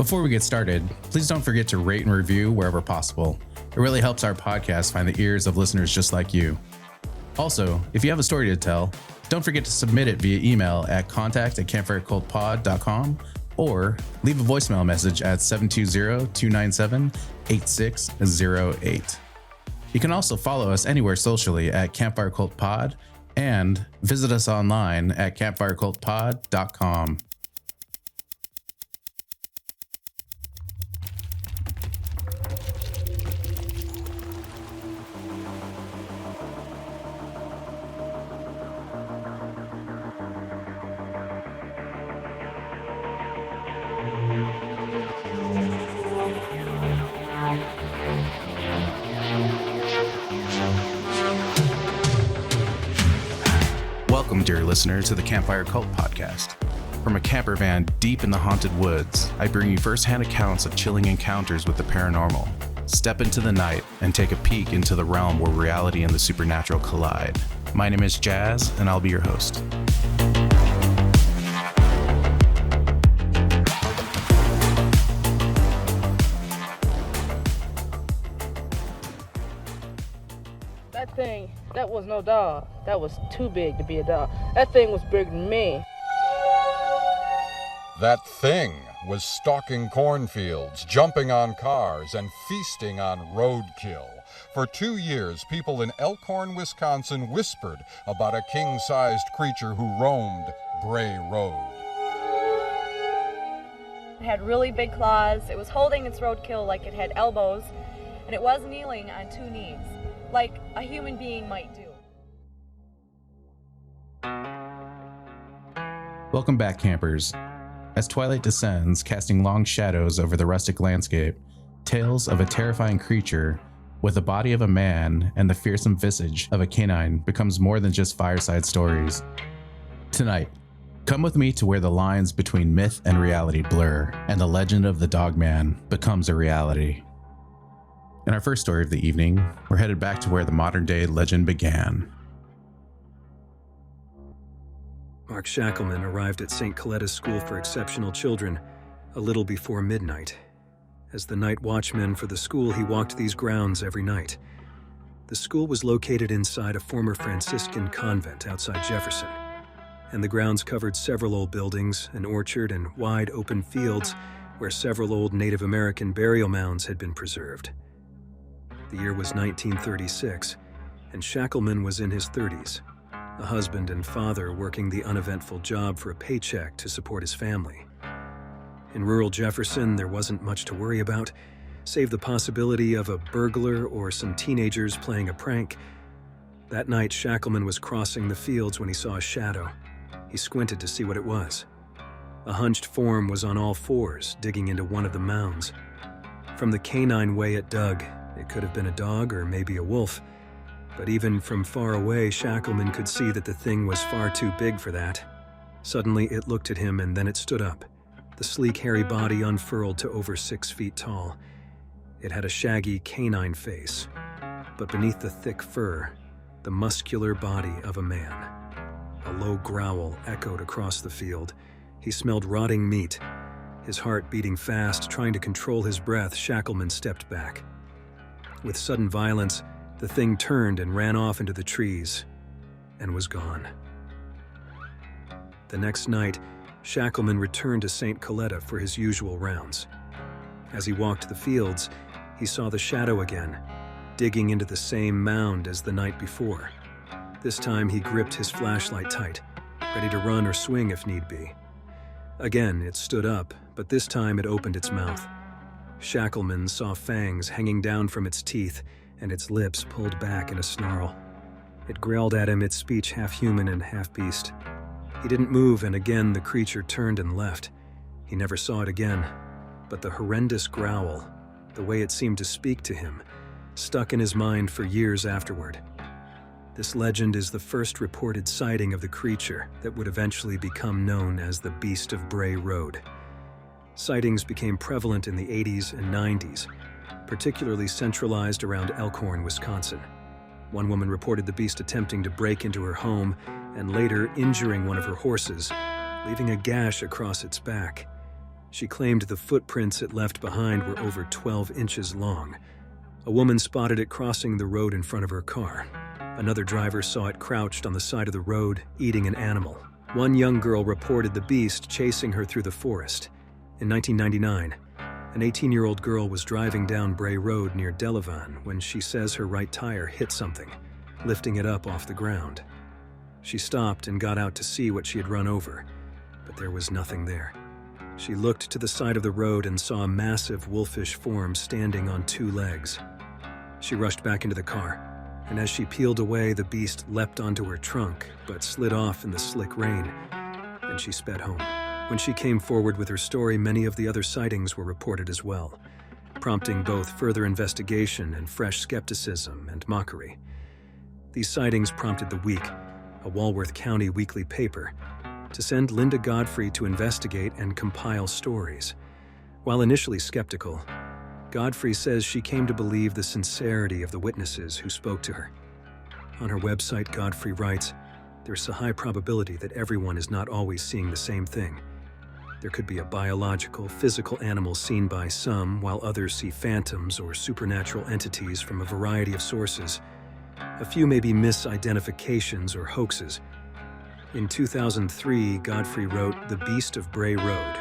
Before we get started, please don't forget to rate and review wherever possible. It really helps our podcast find the ears of listeners just like you. Also, if you have a story to tell, don't forget to submit it via email at contact@campfirecultpod.com or leave a voicemail message at 720-297-8608. You can also follow us anywhere socially at Campfire Cult Pod and visit us online at campfirecultpod.com. Welcome, dear listener, to the Campfire Cult Podcast. From a camper van deep in the haunted woods, I bring you first-hand accounts of chilling encounters with the paranormal. Step into the night and take a peek into the realm where reality and the supernatural collide. My name is Jazz, and I'll be your host. That was no dog. That was too big to be a dog. That thing was bigger than me. That thing was stalking cornfields, jumping on cars, and feasting on roadkill. For 2 years, people in Elkhorn, Wisconsin whispered about a king-sized creature who roamed Bray Road. It had really big claws. It was holding its roadkill like it had elbows, and it was kneeling on 2 knees, like a human being might do. Welcome back, campers. As twilight descends, casting long shadows over the rustic landscape, tales of a terrifying creature with the body of a man and the fearsome visage of a canine becomes more than just fireside stories. Tonight, come with me to where the lines between myth and reality blur, and the legend of the Dogman becomes a reality. In our first story of the evening, we're headed back to where the modern-day legend began. Mark Shackleman arrived at St. Coletta's School for Exceptional Children a little before midnight. As the night watchman for the school, he walked these grounds every night. The school was located inside a former Franciscan convent outside Jefferson, and the grounds covered several old buildings, an orchard, and wide open fields where several old Native American burial mounds had been preserved. The year was 1936, and Shackleman was in his 30s. A husband and father working the uneventful job for a paycheck to support his family. In rural Jefferson, there wasn't much to worry about, save the possibility of a burglar or some teenagers playing a prank. That night, Shackleman was crossing the fields when he saw a shadow. He squinted to see what it was. A hunched form was on all fours, digging into one of the mounds. From the canine way it dug, it could have been a dog or maybe a wolf. But even from far away, Shackleman could see that the thing was far too big for that. Suddenly, it looked at him and then it stood up. The sleek, hairy body unfurled to over 6 feet tall. It had a shaggy canine face, but beneath the thick fur, the muscular body of a man. A low growl echoed across the field. He smelled rotting meat. His heart beating fast, trying to control his breath, Shackleman stepped back. With sudden violence, the thing turned and ran off into the trees and was gone. The next night, Shackleman returned to St. Coletta for his usual rounds. As he walked the fields, he saw the shadow again, digging into the same mound as the night before. This time he gripped his flashlight tight, ready to run or swing if need be. Again, it stood up, but this time it opened its mouth. Shackleman saw fangs hanging down from its teeth and its lips pulled back in a snarl. It growled at him, its speech half human and half beast. He didn't move, and again the creature turned and left. He never saw it again, but the horrendous growl, the way it seemed to speak to him, stuck in his mind for years afterward. This legend is the first reported sighting of the creature that would eventually become known as the Beast of Bray Road. Sightings became prevalent in the 80s and 90s, particularly centralized around Elkhorn, Wisconsin. One woman reported the beast attempting to break into her home and later injuring one of her horses, leaving a gash across its back. She claimed the footprints it left behind were over 12 inches long. A woman spotted it crossing the road in front of her car. Another driver saw it crouched on the side of the road, eating an animal. One young girl reported the beast chasing her through the forest. In 1999, an 18-year-old girl was driving down Bray Road near Delavan when she says her right tire hit something, lifting it up off the ground. She stopped and got out to see what she had run over, but there was nothing there. She looked to the side of the road and saw a massive wolfish form standing on two legs. She rushed back into the car, and as she peeled away, the beast leapt onto her trunk, but slid off in the slick rain, and she sped home. When she came forward with her story, many of the other sightings were reported as well, prompting both further investigation and fresh skepticism and mockery. These sightings prompted The Week, a Walworth County weekly paper, to send Linda Godfrey to investigate and compile stories. While initially skeptical, Godfrey says she came to believe the sincerity of the witnesses who spoke to her. On her website, Godfrey writes, "There's a high probability that everyone is not always seeing the same thing. There could be a biological, physical animal seen by some, while others see phantoms or supernatural entities from a variety of sources. A few may be misidentifications or hoaxes." In 2003, Godfrey wrote The Beast of Bray Road,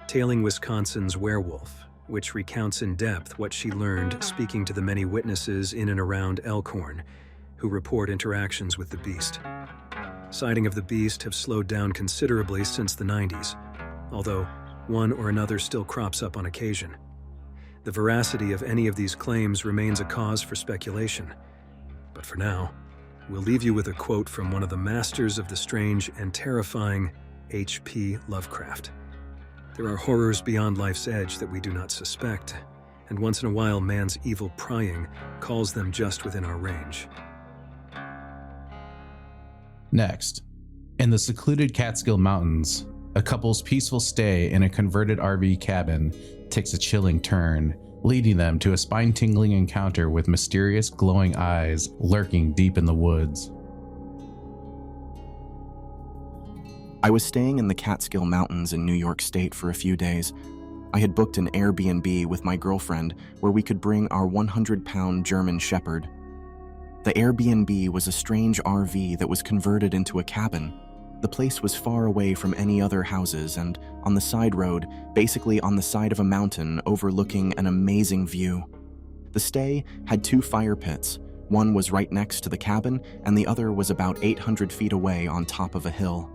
Tailing Wisconsin's Werewolf, which recounts in depth what she learned speaking to the many witnesses in and around Elkhorn who report interactions with the beast. Sighting of the beast have slowed down considerably since the 90s, although one or another still crops up on occasion. The veracity of any of these claims remains a cause for speculation. But for now, we'll leave you with a quote from one of the masters of the strange and terrifying, H.P. Lovecraft. "There are horrors beyond life's edge that we do not suspect, and once in a while man's evil prying calls them just within our range." Next, in the secluded Catskill Mountains, a couple's peaceful stay in a converted RV cabin takes a chilling turn, leading them to a spine-tingling encounter with mysterious glowing eyes lurking deep in the woods. I was staying in the Catskill Mountains in New York State for a few days. I had booked an Airbnb with my girlfriend where we could bring our 100-pound German Shepherd. The Airbnb was a strange RV that was converted into a cabin. The place was far away from any other houses and on the side road, basically on the side of a mountain overlooking an amazing view. The stay had 2 fire pits. One was right next to the cabin and the other was about 800 feet away on top of a hill.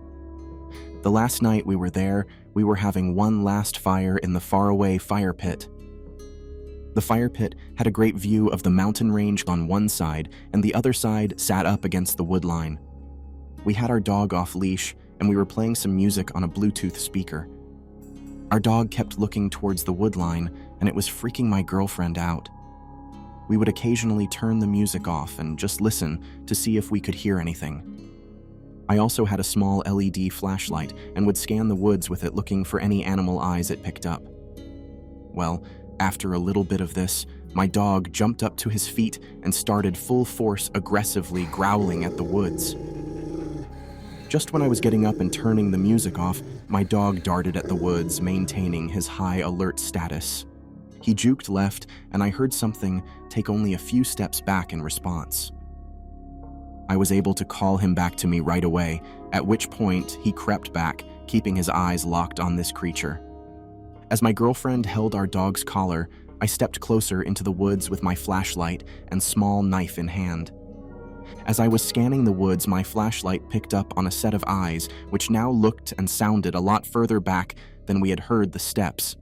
The last night we were there, we were having one last fire in the faraway fire pit. The fire pit had a great view of the mountain range on one side and the other side sat up against the wood line. We had our dog off leash, and we were playing some music on a Bluetooth speaker. Our dog kept looking towards the wood line, and it was freaking my girlfriend out. We would occasionally turn the music off and just listen to see if we could hear anything. I also had a small LED flashlight and would scan the woods with it looking for any animal eyes it picked up. Well, after a little bit of this, my dog jumped up to his feet and started full force aggressively growling at the woods. Just when I was getting up and turning the music off, my dog darted at the woods, maintaining his high alert status. He juked left, and I heard something take only a few steps back in response. I was able to call him back to me right away, at which point he crept back, keeping his eyes locked on this creature. As my girlfriend held our dog's collar, I stepped closer into the woods with my flashlight and small knife in hand. As I was scanning the woods, my flashlight picked up on a set of eyes, which now looked and sounded a lot further back than we had heard the steps.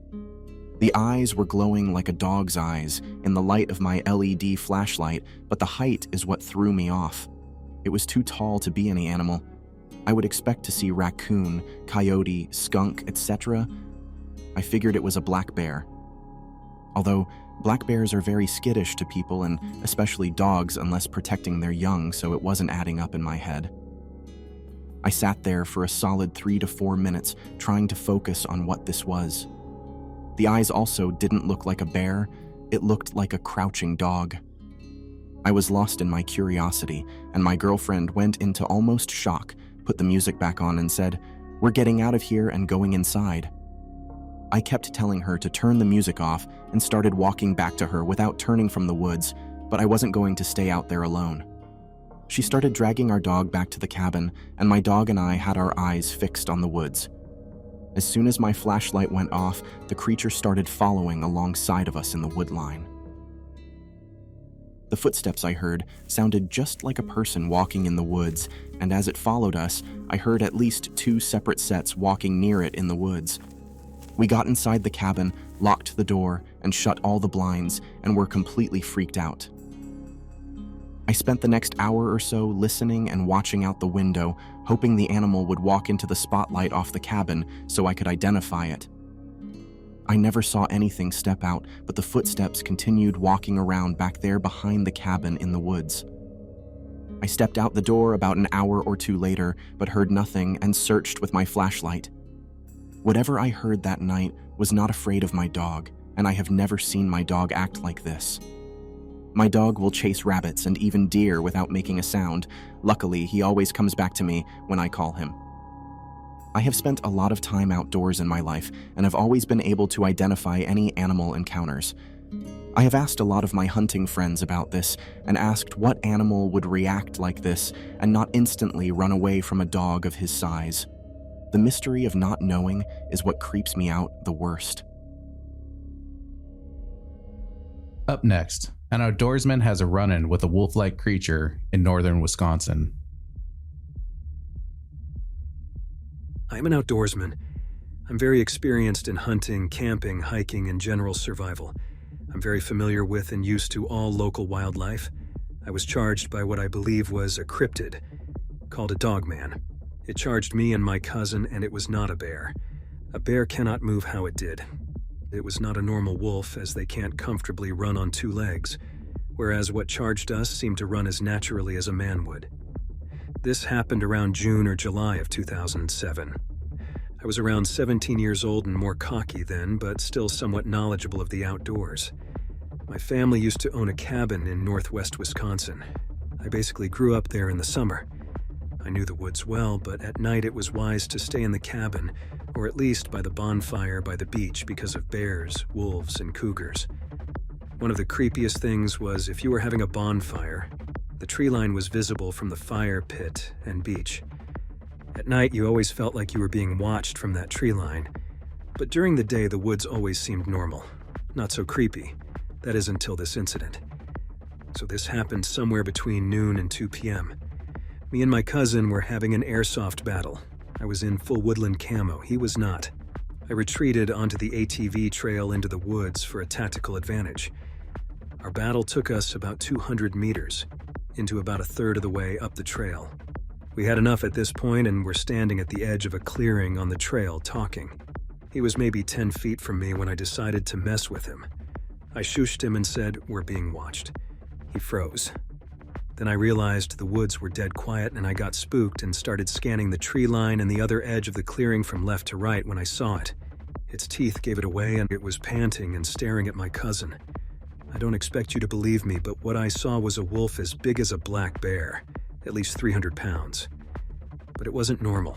The eyes were glowing like a dog's eyes in the light of my LED flashlight, but the height is what threw me off. It was too tall to be any animal. I would expect to see raccoon, coyote, skunk, etc. I figured it was a black bear. Although black bears are very skittish to people and especially dogs unless protecting their young, so it wasn't adding up in my head. I sat there for a solid 3 to 4 minutes trying to focus on what this was. The eyes also didn't look like a bear, it looked like a crouching dog. I was lost in my curiosity, and my girlfriend went into almost shock, put the music back on and said, "We're getting out of here and going inside." I kept telling her to turn the music off and started walking back to her without turning from the woods, but I wasn't going to stay out there alone. She started dragging our dog back to the cabin, and my dog and I had our eyes fixed on the woods. As soon as my flashlight went off, the creature started following alongside of us in the wood line. The footsteps I heard sounded just like a person walking in the woods, and as it followed us, I heard at least 2 separate sets walking near it in the woods. We got inside the cabin, locked the door, and shut all the blinds, and were completely freaked out. I spent the next hour or so listening and watching out the window, hoping the animal would walk into the spotlight off the cabin so I could identify it. I never saw anything step out, but the footsteps continued walking around back there behind the cabin in the woods. I stepped out the door about an hour or 2 later, but heard nothing and searched with my flashlight. Whatever I heard that night was not afraid of my dog, and I have never seen my dog act like this. My dog will chase rabbits and even deer without making a sound. Luckily, he always comes back to me when I call him. I have spent a lot of time outdoors in my life and have always been able to identify any animal encounters. I have asked a lot of my hunting friends about this and asked what animal would react like this and not instantly run away from a dog of his size. The mystery of not knowing is what creeps me out the worst. Up next, an outdoorsman has a run-in with a wolf-like creature in northern Wisconsin. I'm an outdoorsman. I'm very experienced in hunting, camping, hiking, and general survival. I'm very familiar with and used to all local wildlife. I was charged by what I believe was a cryptid, called a Dogman. It charged me and my cousin, and it was not a bear. A bear cannot move how it did. It was not a normal wolf, as they can't comfortably run on 2 legs, whereas what charged us seemed to run as naturally as a man would. This happened around June or July of 2007. I was around 17 years old and more cocky then, but still somewhat knowledgeable of the outdoors. My family used to own a cabin in northwest Wisconsin. I basically grew up there in the summer. I knew the woods well, but at night it was wise to stay in the cabin, or at least by the bonfire by the beach because of bears, wolves, and cougars. One of the creepiest things was if you were having a bonfire, the tree line was visible from the fire pit and beach. At night, you always felt like you were being watched from that tree line, but during the day, the woods always seemed normal, not so creepy. That is until this incident. So this happened somewhere between noon and 2 p.m. Me and my cousin were having an airsoft battle. I was in full woodland camo, he was not. I retreated onto the ATV trail into the woods for a tactical advantage. Our battle took us about 200 meters, into about a third of the way up the trail. We had enough at this point and were standing at the edge of a clearing on the trail talking. He was maybe 10 feet from me when I decided to mess with him. I shooshed him and said, "We're being watched." He froze. Then I realized the woods were dead quiet and I got spooked and started scanning the tree line and the other edge of the clearing from left to right when I saw it. Its teeth gave it away and it was panting and staring at my cousin. I don't expect you to believe me, but what I saw was a wolf as big as a black bear, at least 300 pounds. But it wasn't normal.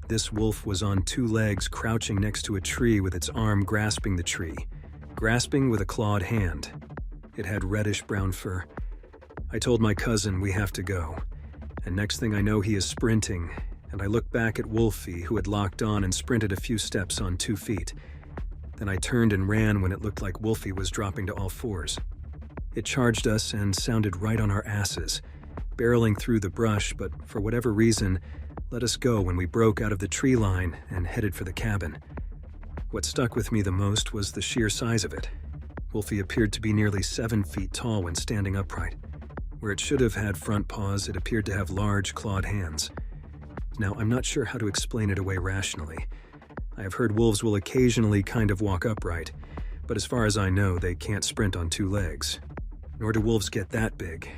This wolf was on 2 legs crouching next to a tree with its arm grasping the tree, grasping with a clawed hand. It had reddish-brown fur. I told my cousin we have to go, and next thing I know he is sprinting, and I looked back at Wolfie, who had locked on and sprinted a few steps on 2 feet. Then I turned and ran when it looked like Wolfie was dropping to all 4s. It charged us and sounded right on our asses, barreling through the brush, but for whatever reason, let us go when we broke out of the tree line and headed for the cabin. What stuck with me the most was the sheer size of it. Wolfie appeared to be nearly 7 feet tall when standing upright. Where it should have had front paws, it appeared to have large clawed hands. Now, I'm not sure how to explain it away rationally. I have heard wolves will occasionally kind of walk upright, but as far as I know, they can't sprint on 2 legs. Nor do wolves get that big,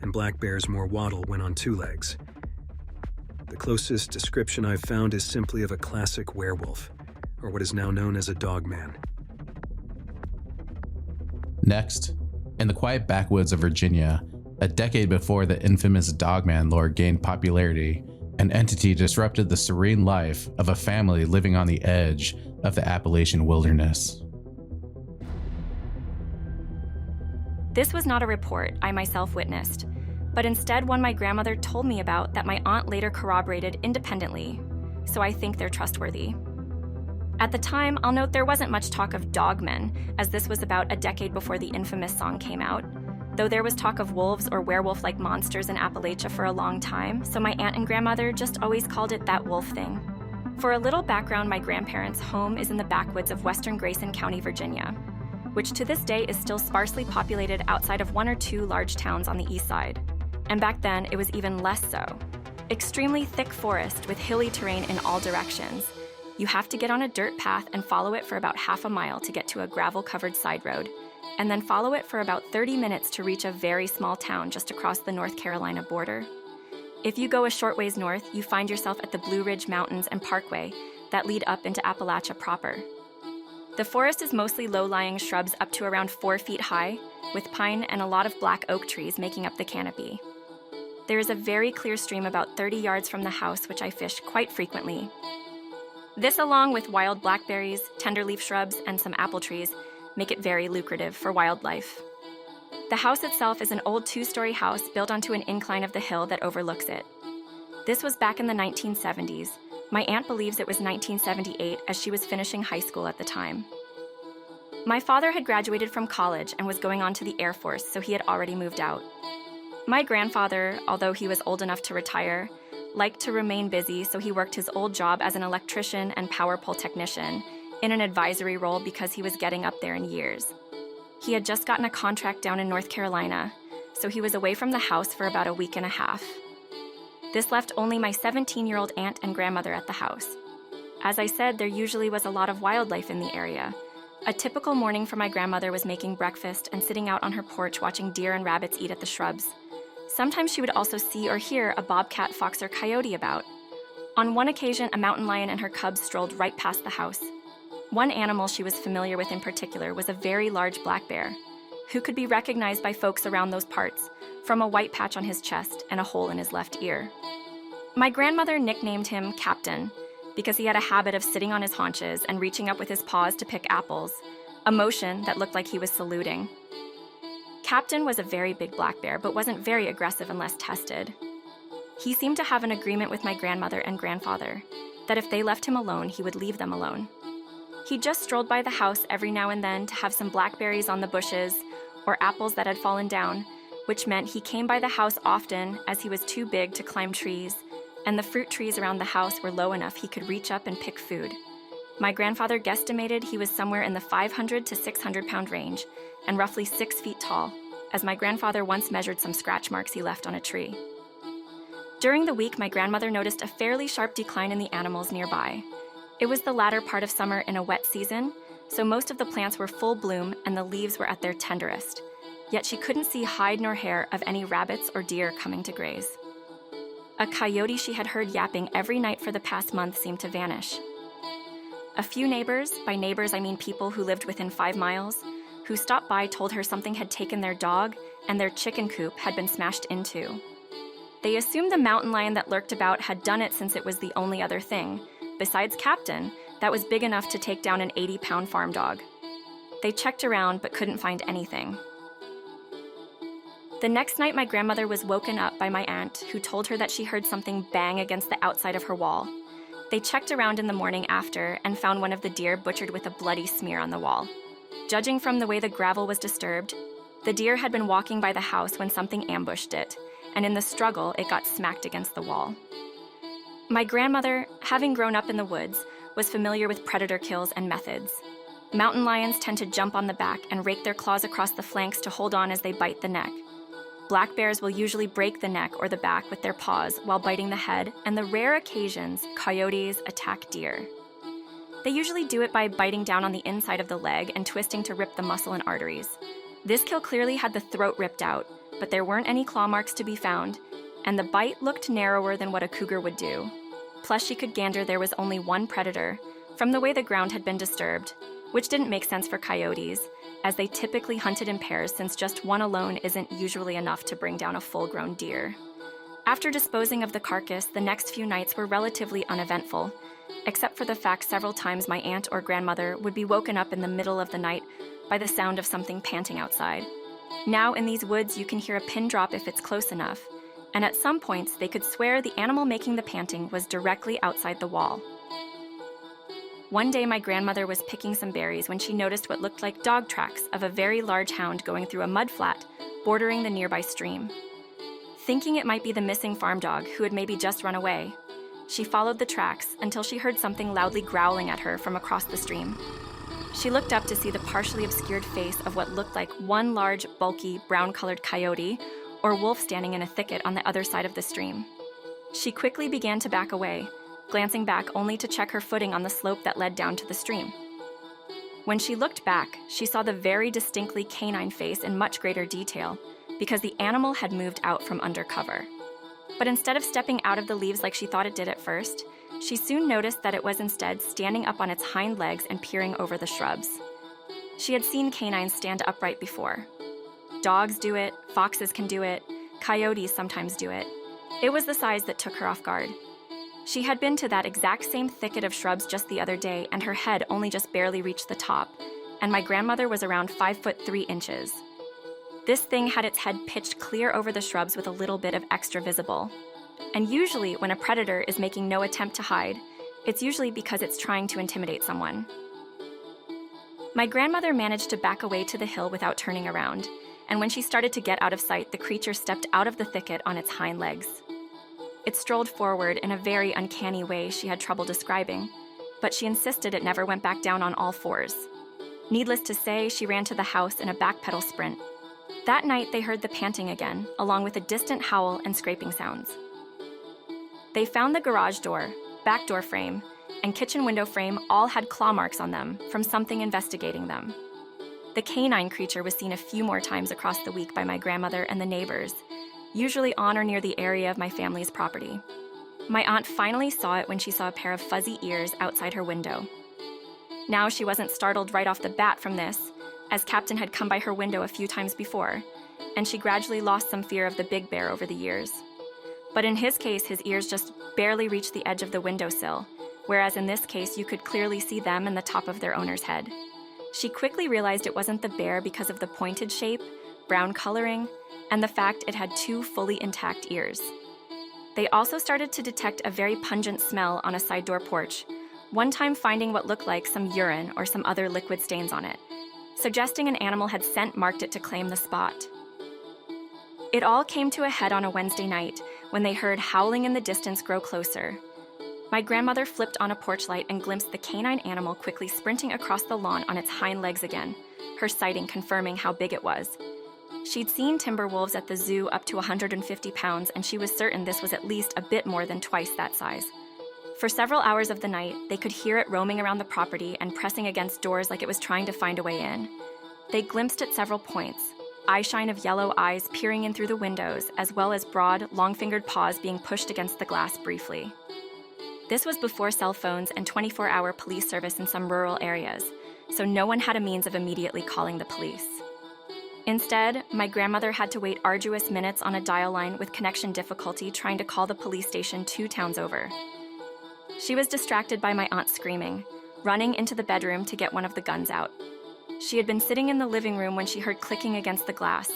and black bears more waddle when on 2 legs. The closest description I've found is simply of a classic werewolf, or what is now known as a dogman. Next, in the quiet backwoods of Virginia, a decade before the infamous Dogman lore gained popularity, an entity disrupted the serene life of a family living on the edge of the Appalachian wilderness. This was not a report I myself witnessed, but instead one my grandmother told me about that my aunt later corroborated independently, so I think they're trustworthy. At the time, I'll note there wasn't much talk of Dogman, as this was about a decade before the infamous song came out, though there was talk of wolves or werewolf-like monsters in Appalachia for a long time, so my aunt and grandmother just always called it that wolf thing. For a little background, my grandparents' home is in the backwoods of western Grayson County, Virginia, which to this day is still sparsely populated outside of one or two large towns on the east side. And back then, it was even less so. Extremely thick forest with hilly terrain in all directions. You have to get on a dirt path and follow it for about half a mile to get to a gravel-covered side road, and then follow it for about 30 minutes to reach a very small town just across the North Carolina border. If you go a short ways north, you find yourself at the Blue Ridge Mountains and Parkway that lead up into Appalachia proper. The forest is mostly low-lying shrubs up to around 4 feet high, with pine and a lot of black oak trees making up the canopy. There is a very clear stream about 30 yards from the house which I fish quite frequently. This, along with wild blackberries, tenderleaf shrubs, and some apple trees, make it very lucrative for wildlife. The house itself is an old 2-story house built onto an incline of the hill that overlooks it. This was back in the 1970s. My aunt believes it was 1978 as she was finishing high school at the time. My father had graduated from college and was going on to the Air Force, so he had already moved out. My grandfather, although he was old enough to retire, liked to remain busy, so he worked his old job as an electrician and power pole technician in an advisory role because he was getting up there in years. He had just gotten a contract down in North Carolina, so he was away from the house for about a week and a half. This left only my 17-year-old aunt and grandmother at the house. As I said, there usually was a lot of wildlife in the area. A typical morning for my grandmother was making breakfast and sitting out on her porch watching deer and rabbits eat at the shrubs. Sometimes she would also see or hear a bobcat, fox, or coyote about. On one occasion, a mountain lion and her cubs strolled right past the house. One animal she was familiar with in particular was a very large black bear, who could be recognized by folks around those parts from a white patch on his chest and a hole in his left ear. My grandmother nicknamed him Captain because he had a habit of sitting on his haunches and reaching up with his paws to pick apples, a motion that looked like he was saluting. Captain was a very big black bear, but wasn't very aggressive unless tested. He seemed to have an agreement with my grandmother and grandfather that if they left him alone, he would leave them alone. He just strolled by the house every now and then to have some blackberries on the bushes or apples that had fallen down, which meant he came by the house often as he was too big to climb trees, and the fruit trees around the house were low enough he could reach up and pick food. My grandfather guesstimated he was somewhere in the 500 to 600 pound range and roughly 6 feet tall, as my grandfather once measured some scratch marks he left on a tree. During the week, my grandmother noticed a fairly sharp decline in the animals nearby. It was the latter part of summer in a wet season, so most of the plants were full bloom and the leaves were at their tenderest, yet she couldn't see hide nor hair of any rabbits or deer coming to graze. A coyote she had heard yapping every night for the past month seemed to vanish. A few neighbors, by neighbors I mean people who lived within 5 miles, who stopped by told her something had taken their dog and their chicken coop had been smashed into. They assumed the mountain lion that lurked about had done it since it was the only other thing, besides Captain, that was big enough to take down an 80-pound farm dog. They checked around but couldn't find anything. The next night, my grandmother was woken up by my aunt, who told her that she heard something bang against the outside of her wall. They checked around in the morning after and found one of the deer butchered with a bloody smear on the wall. Judging from the way the gravel was disturbed, the deer had been walking by the house when something ambushed it, and in the struggle, it got smacked against the wall. My grandmother, having grown up in the woods, was familiar with predator kills and methods. Mountain lions tend to jump on the back and rake their claws across the flanks to hold on as they bite the neck. Black bears will usually break the neck or the back with their paws while biting the head, and the rare occasions coyotes attack deer. They usually do it by biting down on the inside of the leg and twisting to rip the muscle and arteries. This kill clearly had the throat ripped out, but there weren't any claw marks to be found, and the bite looked narrower than what a cougar would do. Plus, she could gander there was only one predator, from the way the ground had been disturbed, which didn't make sense for coyotes, as they typically hunted in pairs since just one alone isn't usually enough to bring down a full-grown deer. After disposing of the carcass, the next few nights were relatively uneventful, except for the fact several times my aunt or grandmother would be woken up in the middle of the night by the sound of something panting outside. Now in these woods, you can hear a pin drop if it's close enough, and at some points they could swear the animal making the panting was directly outside the wall. One day my grandmother was picking some berries when she noticed what looked like dog tracks of a very large hound going through a mud flat bordering the nearby stream. Thinking it might be the missing farm dog who had maybe just run away, she followed the tracks until she heard something loudly growling at her from across the stream. She looked up to see the partially obscured face of what looked like one large, bulky, brown-colored coyote or wolf standing in a thicket on the other side of the stream. She quickly began to back away, glancing back only to check her footing on the slope that led down to the stream. When she looked back, she saw the very distinctly canine face in much greater detail because the animal had moved out from under cover. But instead of stepping out of the leaves like she thought it did at first, she soon noticed that it was instead standing up on its hind legs and peering over the shrubs. She had seen canines stand upright before. Dogs do it, foxes can do it, coyotes sometimes do it. It was the size that took her off guard. She had been to that exact same thicket of shrubs just the other day, and her head only just barely reached the top, and my grandmother was around 5'3". This thing had its head pitched clear over the shrubs with a little bit of extra visible. And usually when a predator is making no attempt to hide, it's usually because it's trying to intimidate someone. My grandmother managed to back away to the hill without turning around, and when she started to get out of sight, the creature stepped out of the thicket on its hind legs. It strolled forward in a very uncanny way she had trouble describing, but she insisted it never went back down on all fours. Needless to say, she ran to the house in a backpedal sprint. That night, they heard the panting again, along with a distant howl and scraping sounds. They found the garage door, back door frame, and kitchen window frame all had claw marks on them from something investigating them. The canine creature was seen a few more times across the week by my grandmother and the neighbors, usually on or near the area of my family's property. My aunt finally saw it when she saw a pair of fuzzy ears outside her window. Now she wasn't startled right off the bat from this, as Captain had come by her window a few times before, and she gradually lost some fear of the big bear over the years. But in his case, his ears just barely reached the edge of the windowsill, whereas in this case, you could clearly see them and the top of their owner's head. She quickly realized it wasn't the bear because of the pointed shape, brown coloring, and the fact it had two fully intact ears. They also started to detect a very pungent smell on a side door porch, one time finding what looked like some urine or some other liquid stains on it, suggesting an animal had scent marked it to claim the spot. It all came to a head on a Wednesday night when they heard howling in the distance grow closer. My grandmother flipped on a porch light and glimpsed the canine animal quickly sprinting across the lawn on its hind legs again, her sighting confirming how big it was. She'd seen timber wolves at the zoo up to 150 pounds, and she was certain this was at least a bit more than twice that size. For several hours of the night, they could hear it roaming around the property and pressing against doors like it was trying to find a way in. They glimpsed at several points, eyeshine of yellow eyes peering in through the windows, as well as broad, long-fingered paws being pushed against the glass briefly. This was before cell phones and 24-hour police service in some rural areas, so no one had a means of immediately calling the police. Instead, my grandmother had to wait arduous minutes on a dial line with connection difficulty trying to call the police station 2 towns over. She was distracted by my aunt screaming, running into the bedroom to get one of the guns out. She had been sitting in the living room when she heard clicking against the glass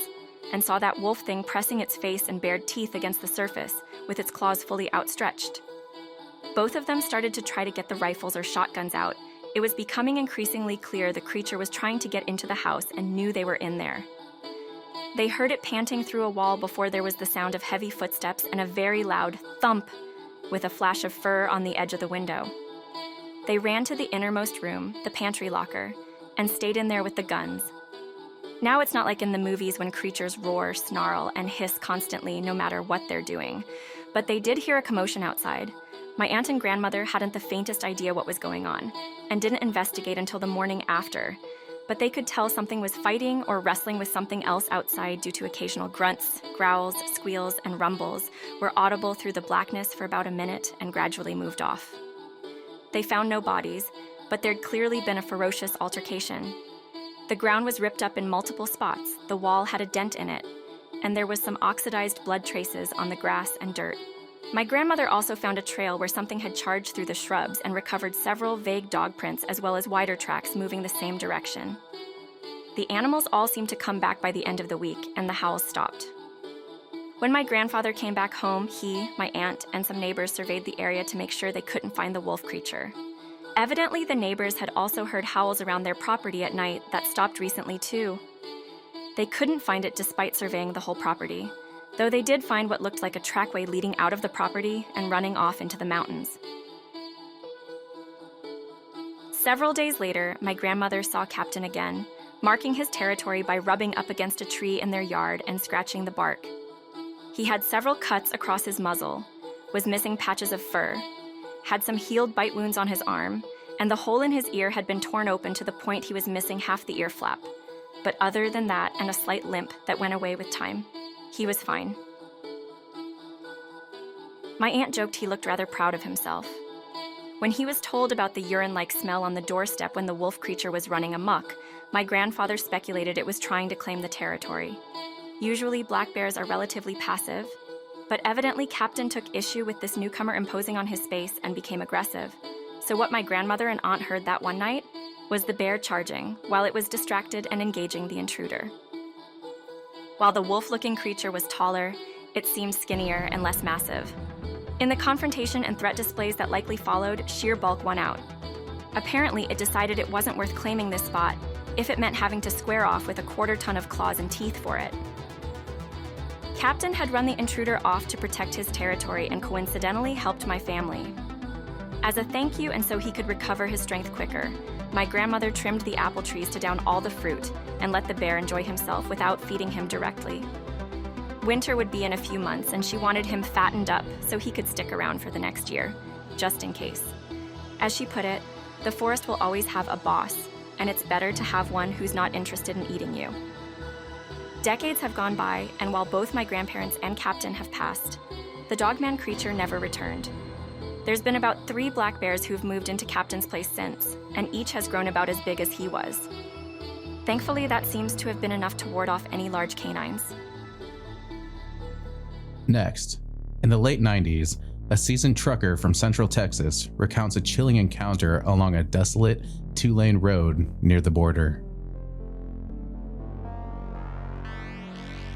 and saw that wolf thing pressing its face and bared teeth against the surface with its claws fully outstretched. Both of them started to try to get the rifles or shotguns out. It was becoming increasingly clear the creature was trying to get into the house and knew they were in there. They heard it panting through a wall before there was the sound of heavy footsteps and a very loud thump with a flash of fur on the edge of the window. They ran to the innermost room, the pantry locker, and stayed in there with the guns. Now it's not like in the movies when creatures roar, snarl, and hiss constantly no matter what they're doing, but they did hear a commotion outside. My aunt and grandmother hadn't the faintest idea what was going on, and didn't investigate until the morning after, but they could tell something was fighting or wrestling with something else outside due to occasional grunts, growls, squeals, and rumbles were audible through the blackness for about a minute and gradually moved off. They found no bodies, but there'd clearly been a ferocious altercation. The ground was ripped up in multiple spots, the wall had a dent in it, and there was some oxidized blood traces on the grass and dirt. My grandmother also found a trail where something had charged through the shrubs and recovered several vague dog prints as well as wider tracks moving the same direction. The animals all seemed to come back by the end of the week, and the howls stopped. When my grandfather came back home, he, my aunt, and some neighbors surveyed the area to make sure they couldn't find the wolf creature. Evidently, the neighbors had also heard howls around their property at night that stopped recently too. They couldn't find it despite surveying the whole property, though they did find what looked like a trackway leading out of the property and running off into the mountains. Several days later, my grandmother saw Captain again, marking his territory by rubbing up against a tree in their yard and scratching the bark. He had several cuts across his muzzle, was missing patches of fur, had some healed bite wounds on his arm, and the hole in his ear had been torn open to the point he was missing half the ear flap. But other than that and a slight limp that went away with time, he was fine. My aunt joked he looked rather proud of himself. When he was told about the urine-like smell on the doorstep when the wolf creature was running amok, my grandfather speculated it was trying to claim the territory. Usually black bears are relatively passive, but evidently Captain took issue with this newcomer imposing on his space and became aggressive. So what my grandmother and aunt heard that one night was the bear charging while it was distracted and engaging the intruder. While the wolf-looking creature was taller, it seemed skinnier and less massive. In the confrontation and threat displays that likely followed, sheer bulk won out. Apparently, it decided it wasn't worth claiming this spot if it meant having to square off with a quarter-ton of claws and teeth for it. Captain had run the intruder off to protect his territory and coincidentally helped my family. As a thank you and so he could recover his strength quicker, my grandmother trimmed the apple trees to down all the fruit and let the bear enjoy himself without feeding him directly. Winter would be in a few months and she wanted him fattened up so he could stick around for the next year, just in case. As she put it, the forest will always have a boss, and it's better to have one who's not interested in eating you. Decades have gone by, and while both my grandparents and Captain have passed, the Dogman creature never returned. There's been about 3 black bears who've moved into Captain's place since, and each has grown about as big as he was. Thankfully, that seems to have been enough to ward off any large canines. Next, in the late 90s, a seasoned trucker from Central Texas recounts a chilling encounter along a desolate 2-lane road near the border.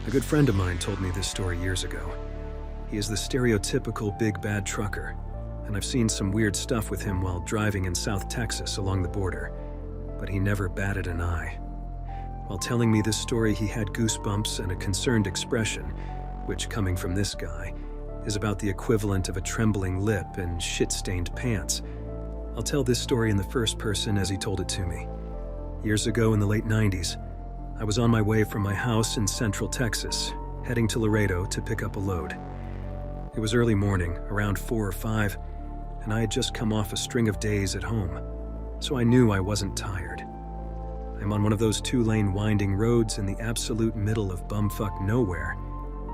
A good friend of mine told me this story years ago. He is the stereotypical big bad trucker, and I've seen some weird stuff with him while driving in South Texas along the border, but he never batted an eye. While telling me this story, he had goosebumps and a concerned expression, which, coming from this guy, is about the equivalent of a trembling lip and shit-stained pants. I'll tell this story in the first person as he told it to me. Years ago in the late 90s, I was on my way from my house in Central Texas, heading to Laredo to pick up a load. It was early morning, around 4 or 5, and I had just come off a string of days at home, so I knew I wasn't tired. I'm on one of those 2-lane winding roads in the absolute middle of bumfuck nowhere,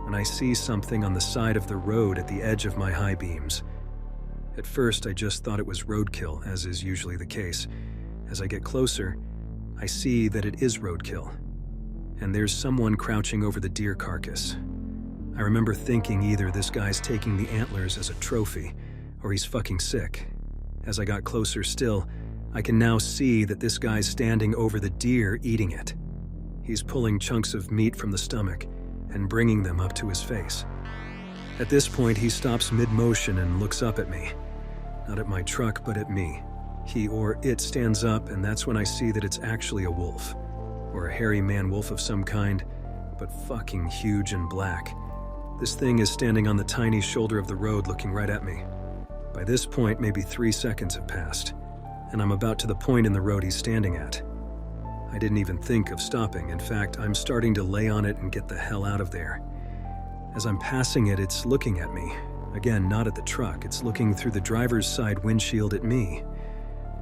when I see something on the side of the road at the edge of my high beams. At first, I just thought it was roadkill, as is usually the case. As I get closer, I see that it is roadkill, and there's someone crouching over the deer carcass. I remember thinking either this guy's taking the antlers as a trophy, or he's fucking sick. As I got closer still, I can now see that this guy's standing over the deer eating it. He's pulling chunks of meat from the stomach and bringing them up to his face. At this point, he stops mid-motion and looks up at me. Not at my truck, but at me. He or it stands up, and that's when I see that it's actually a wolf, or a hairy man-wolf of some kind, but fucking huge and black. This thing is standing on the tiny shoulder of the road looking right at me. By this point, maybe 3 seconds have passed, and I'm about to the point in the road he's standing at. I didn't even think of stopping. In fact, I'm starting to lay on it and get the hell out of there. As I'm passing it, it's looking at me. Again, not at the truck, it's looking through the driver's side windshield at me.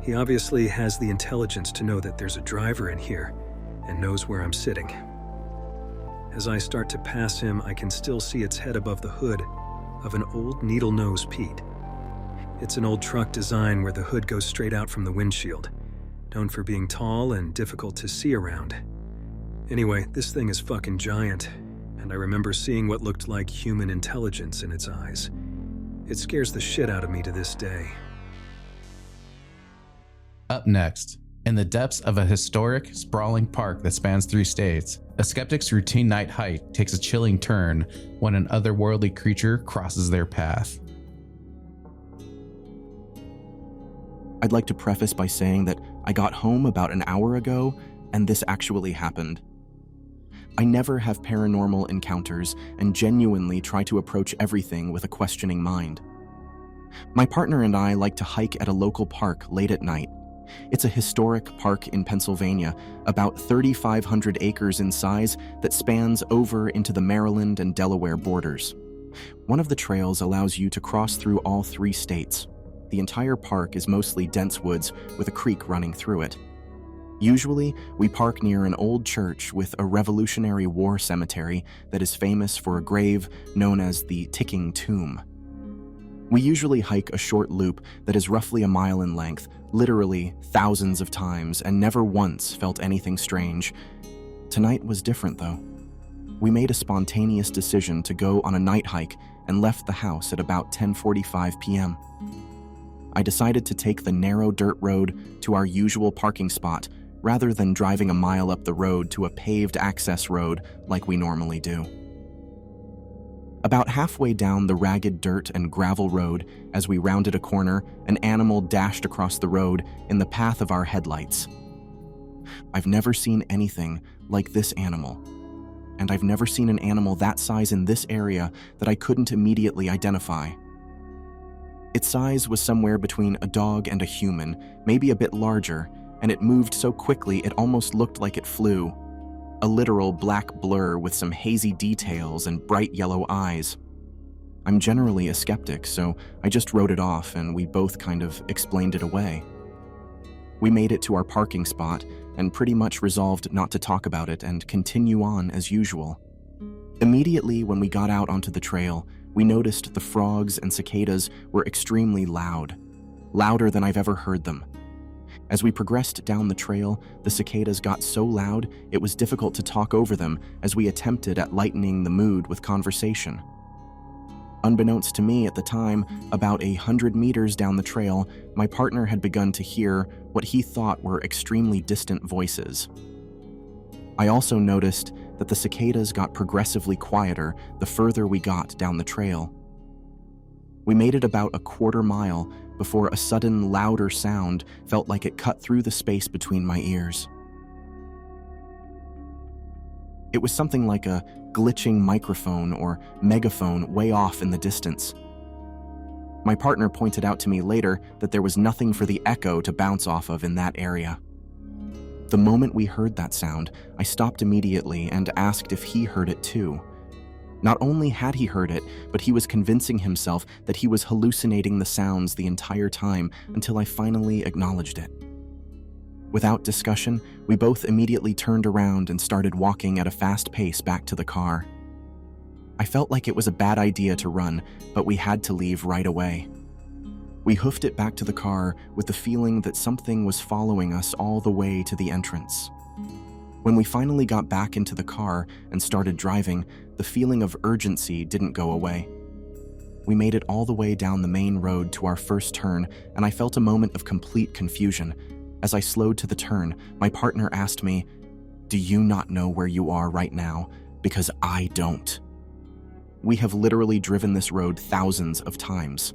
He obviously has the intelligence to know that there's a driver in here and knows where I'm sitting. As I start to pass him, I can still see its head above the hood of an old needle-nose Pete. It's an old truck design where the hood goes straight out from the windshield, known for being tall and difficult to see around. Anyway, this thing is fucking giant, and I remember seeing what looked like human intelligence in its eyes. It scares the shit out of me to this day. Up next, in the depths of a historic, sprawling park that spans 3 states, a skeptic's routine night hike takes a chilling turn when an otherworldly creature crosses their path. I'd like to preface by saying that I got home about an hour ago, and this actually happened. I never have paranormal encounters and genuinely try to approach everything with a questioning mind. My partner and I like to hike at a local park late at night. It's a historic park in Pennsylvania, about 3,500 acres in size, that spans over into the Maryland and Delaware borders. One of the trails allows you to cross through all 3 states. The entire park is mostly dense woods with a creek running through it. Usually, we park near an old church with a Revolutionary War cemetery that is famous for a grave known as the Ticking Tomb. We usually hike a short loop that is roughly a mile in length, literally thousands of times, and never once felt anything strange. Tonight was different, though. We made a spontaneous decision to go on a night hike and left the house at about 10:45 p.m. I decided to take the narrow dirt road to our usual parking spot rather than driving a mile up the road to a paved access road like we normally do. About halfway down the ragged dirt and gravel road, as we rounded a corner, an animal dashed across the road in the path of our headlights. I've never seen anything like this animal, and I've never seen an animal that size in this area that I couldn't immediately identify. Its size was somewhere between a dog and a human, maybe a bit larger, and it moved so quickly it almost looked like it flew. A literal black blur with some hazy details and bright yellow eyes. I'm generally a skeptic, so I just wrote it off and we both kind of explained it away. We made it to our parking spot and pretty much resolved not to talk about it and continue on as usual. Immediately when we got out onto the trail, we noticed the frogs and cicadas were extremely loud, louder than I've ever heard them. As we progressed down the trail, the cicadas got so loud it was difficult to talk over them as we attempted at lightening the mood with conversation. Unbeknownst to me at the time, about 100 meters down the trail, my partner had begun to hear what he thought were extremely distant voices. I also noticed that the cicadas got progressively quieter the further we got down the trail. We made it about a quarter mile before a sudden, louder sound felt like it cut through the space between my ears. It was something like a glitching microphone or megaphone way off in the distance. My partner pointed out to me later that there was nothing for the echo to bounce off of in that area. The moment we heard that sound, I stopped immediately and asked if he heard it too. Not only had he heard it, but he was convincing himself that he was hallucinating the sounds the entire time until I finally acknowledged it. Without discussion, we both immediately turned around and started walking at a fast pace back to the car. I felt like it was a bad idea to run, but we had to leave right away. We hoofed it back to the car with the feeling that something was following us all the way to the entrance. When we finally got back into the car and started driving, the feeling of urgency didn't go away. We made it all the way down the main road to our first turn, and I felt a moment of complete confusion. As I slowed to the turn, my partner asked me, "Do you not know where you are right now? Because I don't." We have literally driven this road thousands of times.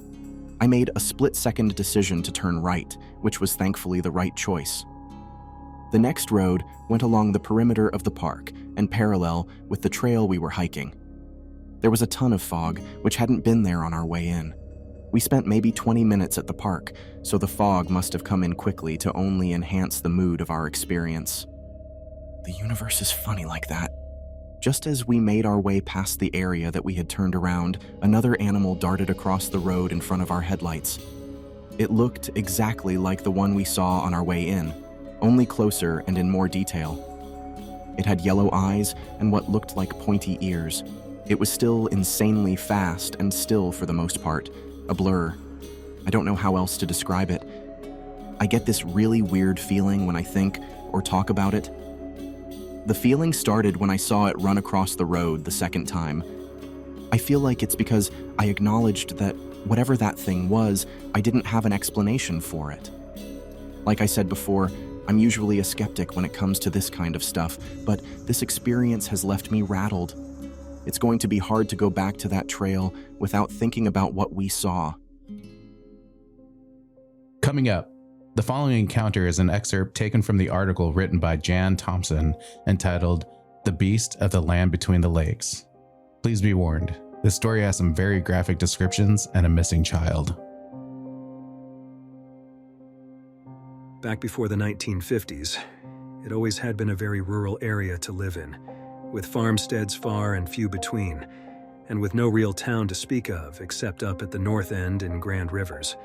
I made a split-second decision to turn right, which was thankfully the right choice. The next road went along the perimeter of the park and parallel with the trail we were hiking. There was a ton of fog, which hadn't been there on our way in. We spent maybe 20 minutes at the park, so the fog must have come in quickly to only enhance the mood of our experience. The universe is funny like that. Just as we made our way past the area that we had turned around, another animal darted across the road in front of our headlights. It looked exactly like the one we saw on our way in, only closer and in more detail. It had yellow eyes and what looked like pointy ears. It was still insanely fast and still for the most part, a blur. I don't know how else to describe it. I get this really weird feeling when I think or talk about it. The feeling started when I saw it run across the road the second time. I feel like it's because I acknowledged that Whatever that thing was, I didn't have an explanation for it. Like I said before, I'm usually a skeptic when it comes to this kind of stuff, but this experience has left me rattled. It's going to be hard to go back to that trail without thinking about what we saw. Coming up, the following encounter is an excerpt taken from the article written by Jan Thompson entitled "The Beast of the Land Between the Lakes." Please be warned, this story has some very graphic descriptions and a missing child. Back before the 1950s, it always had been a very rural area to live in, with farmsteads far and few between, and with no real town to speak of except up at the north end in Grand Rivers.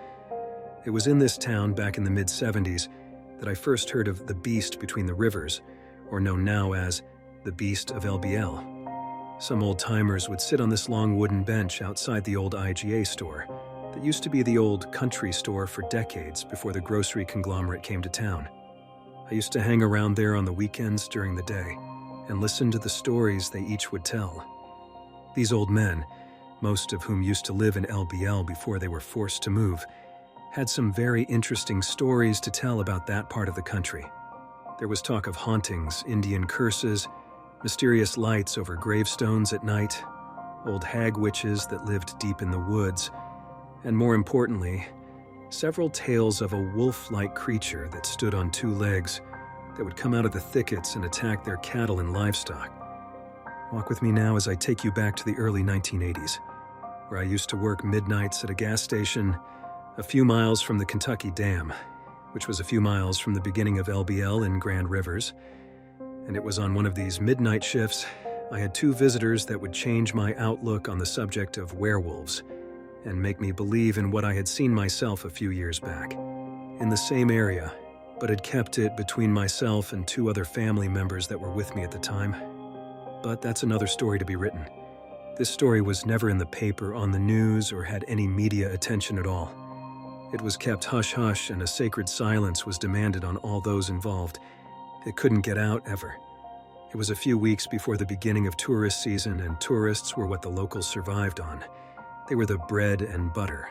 It was in this town back in the mid-70s that I first heard of the Beast Between the Rivers, or known now as the Beast of LBL. Some old-timers would sit on this long wooden bench outside the old IGA store that used to be the old country store for decades before the grocery conglomerate came to town. I used to hang around there on the weekends during the day and listen to the stories they each would tell. These old men, most of whom used to live in LBL before they were forced to move, had some very interesting stories to tell about that part of the country. There was talk of hauntings, Indian curses, mysterious lights over gravestones at night, old hag witches that lived deep in the woods, and more importantly, several tales of a wolf-like creature that stood on two legs that would come out of the thickets and attack their cattle and livestock. Walk with me now as I take you back to the early 1980s, where I used to work midnights at a gas station a few miles from the Kentucky Dam, which was a few miles from the beginning of LBL in Grand Rivers. And it was on one of these midnight shifts I had two visitors that would change my outlook on the subject of werewolves and make me believe in what I had seen myself a few years back, in the same area, but had kept it between myself and two other family members that were with me at the time. But that's another story to be written. This story was never in the paper, on the news, or had any media attention at all. It was kept hush-hush, and a sacred silence was demanded on all those involved. It couldn't get out ever. It was a few weeks before the beginning of tourist season, and tourists were what the locals survived on. They were the bread and butter.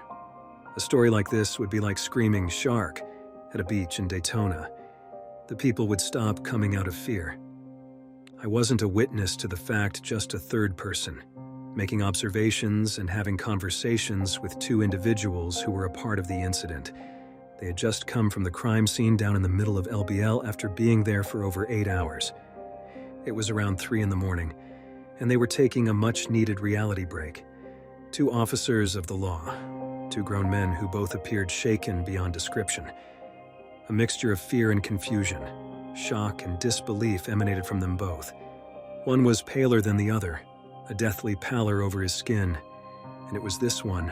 A story like this would be like screaming "shark" at a beach in Daytona. The people would stop coming out of fear. I wasn't a witness to the fact, just a third person, making observations and having conversations with two individuals who were a part of the incident. They had just come from the crime scene down in the middle of LBL after being there for over 8 hours. It was around 3 in the morning, and they were taking a much-needed reality break. Two officers of the law, two grown men who both appeared shaken beyond description. A mixture of fear and confusion, shock and disbelief emanated from them both. One was paler than the other, a deathly pallor over his skin, and it was this one,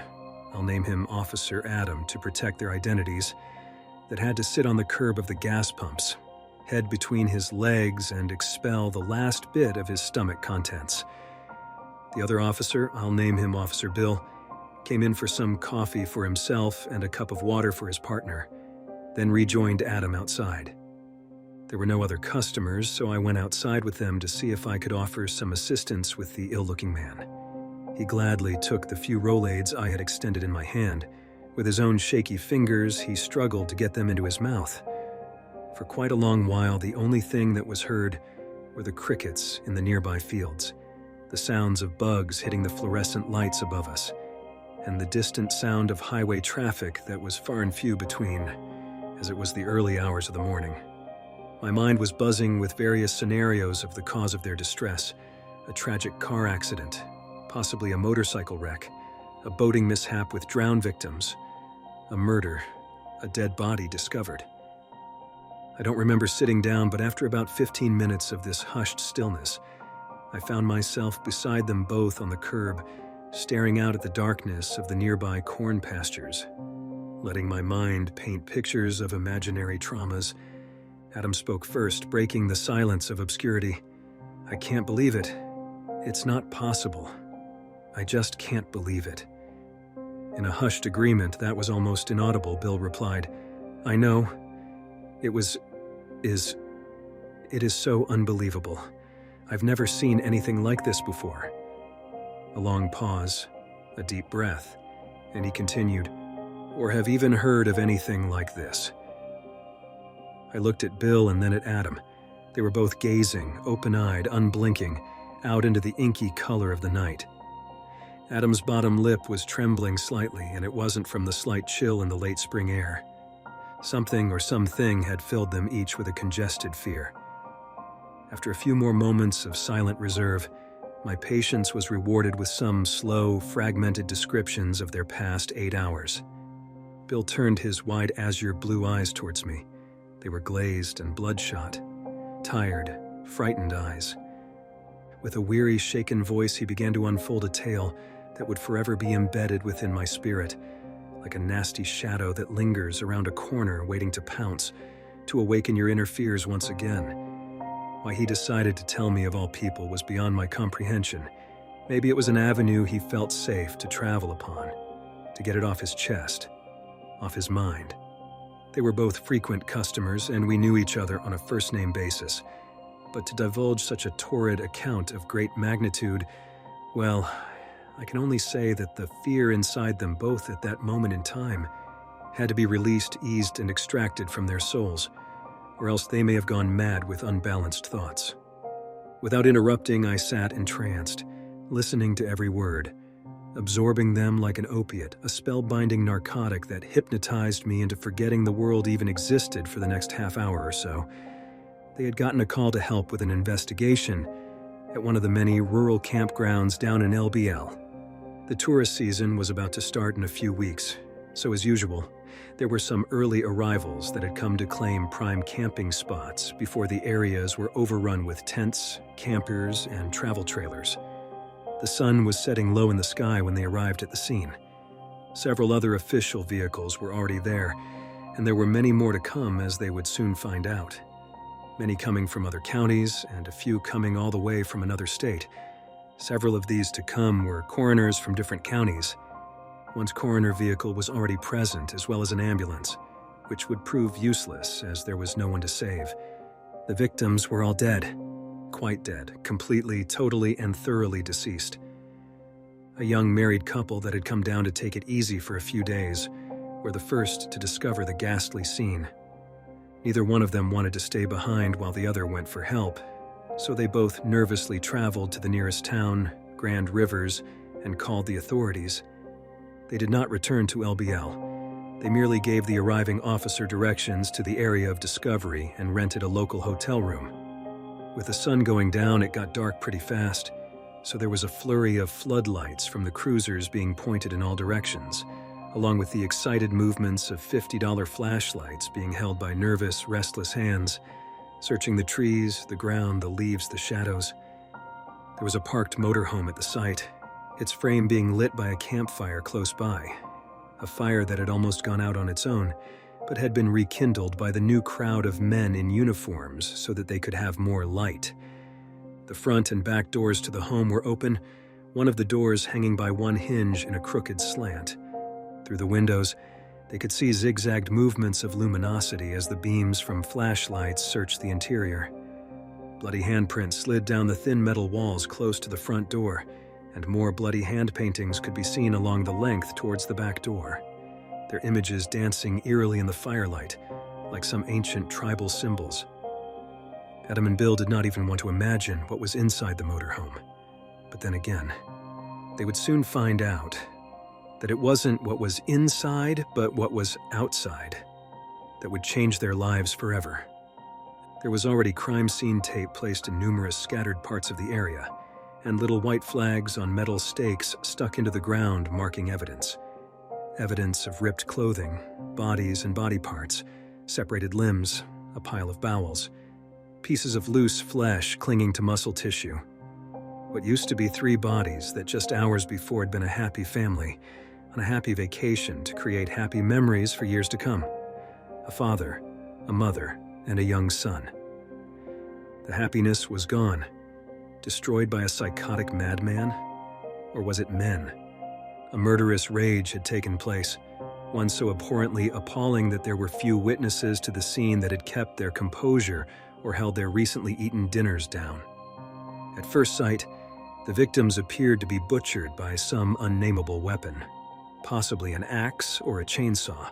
I'll name him Officer Adam to protect their identities, that had to sit on the curb of the gas pumps, head between his legs, and expel the last bit of his stomach contents. The other officer, I'll name him Officer Bill, came in for some coffee for himself and a cup of water for his partner, then rejoined Adam outside. There were no other customers, so I went outside with them to see if I could offer some assistance with the ill-looking man. He gladly took the few Rolaids I had extended in my hand. With his own shaky fingers, he struggled to get them into his mouth. For quite a long while, the only thing that was heard were the crickets in the nearby fields, the sounds of bugs hitting the fluorescent lights above us, and the distant sound of highway traffic that was far and few between, as it was the early hours of the morning. My mind was buzzing with various scenarios of the cause of their distress: a tragic car accident, possibly a motorcycle wreck, a boating mishap with drowned victims, a murder, a dead body discovered. I don't remember sitting down, but after about 15 minutes of this hushed stillness, I found myself beside them both on the curb, staring out at the darkness of the nearby corn pastures, letting my mind paint pictures of imaginary traumas. Adam spoke first, breaking the silence of obscurity. "I can't believe it. It's not possible. I just can't believe it." In a hushed agreement that was almost inaudible, Bill replied, "I know. It is so unbelievable. I've never seen anything like this before." A long pause, a deep breath, And he continued, "Or have even heard of anything like this." I looked at Bill and then at Adam. They were both gazing, open-eyed, unblinking, out into the inky color of the night. Adam's bottom lip was trembling slightly, and it wasn't from the slight chill in the late spring air. Something or something had filled them each with a congested fear. After a few more moments of silent reserve, my patience was rewarded with some slow, fragmented descriptions of their past 8 hours. Bill turned his wide azure blue eyes towards me. They were glazed and bloodshot, tired, frightened eyes. With a weary, shaken voice, he began to unfold a tale that would forever be embedded within my spirit, like a nasty shadow that lingers around a corner waiting to pounce, to awaken your inner fears once again. Why he decided to tell me of all people was beyond my comprehension. Maybe it was an avenue he felt safe to travel upon, to get it off his chest, off his mind. They were both frequent customers, and we knew each other on a first-name basis. But to divulge such a torrid account of great magnitude, well, I can only say that the fear inside them both at that moment in time had to be released, eased, and extracted from their souls, or else they may have gone mad with unbalanced thoughts. Without interrupting, I sat entranced, listening to every word, absorbing them like an opiate, a spellbinding narcotic that hypnotized me into forgetting the world even existed for the next half hour or so. They had gotten a call to help with an investigation at one of the many rural campgrounds down in LBL. The tourist season was about to start in a few weeks, so as usual, there were some early arrivals that had come to claim prime camping spots before the areas were overrun with tents, campers, and travel trailers. The sun was setting low in the sky when they arrived at the scene. Several other official vehicles were already there, and there were many more to come, as they would soon find out. Many coming from other counties, and a few coming all the way from another state. Several of these to come were coroners from different counties. One's coroner vehicle was already present, as well as an ambulance, which would prove useless as there was no one to save. The victims were all dead. Quite dead, completely, totally, and thoroughly deceased. A young married couple that had come down to take it easy for a few days were the first to discover the ghastly scene. Neither one of them wanted to stay behind while the other went for help, so they both nervously traveled to the nearest town, Grand Rivers, and called the authorities. They did not return to LBL. They merely gave the arriving officer directions to the area of discovery and rented a local hotel room. With the sun going down, it got dark pretty fast, so there was a flurry of floodlights from the cruisers being pointed in all directions, along with the excited movements of $50 flashlights being held by nervous, restless hands, searching the trees, the ground, the leaves, the shadows. There was a parked motorhome at the site, its frame being lit by a campfire close by, a fire that had almost gone out on its own, but had been rekindled by the new crowd of men in uniforms so that they could have more light. The front and back doors to the home were open, one of the doors hanging by one hinge in a crooked slant. Through the windows, they could see zigzagged movements of luminosity as the beams from flashlights searched the interior. Bloody handprints slid down the thin metal walls close to the front door, and more bloody hand paintings could be seen along the length towards the back door, their images dancing eerily in the firelight, like some ancient tribal symbols. Adam and Bill did not even want to imagine what was inside the motorhome. But then again, they would soon find out that it wasn't what was inside, but what was outside, that would change their lives forever. There was already crime scene tape placed in numerous scattered parts of the area, and little white flags on metal stakes stuck into the ground marking evidence. Evidence of ripped clothing, bodies and body parts, separated limbs, a pile of bowels, pieces of loose flesh clinging to muscle tissue. What used to be 3 bodies that just hours before had been a happy family, on a happy vacation to create happy memories for years to come. A father, a mother, and a young son. The happiness was gone, destroyed by a psychotic madman? Or was it men? A murderous rage had taken place, one so abhorrently appalling that there were few witnesses to the scene that had kept their composure or held their recently eaten dinners down. At first sight, the victims appeared to be butchered by some unnameable weapon. possibly an axe or a chainsaw.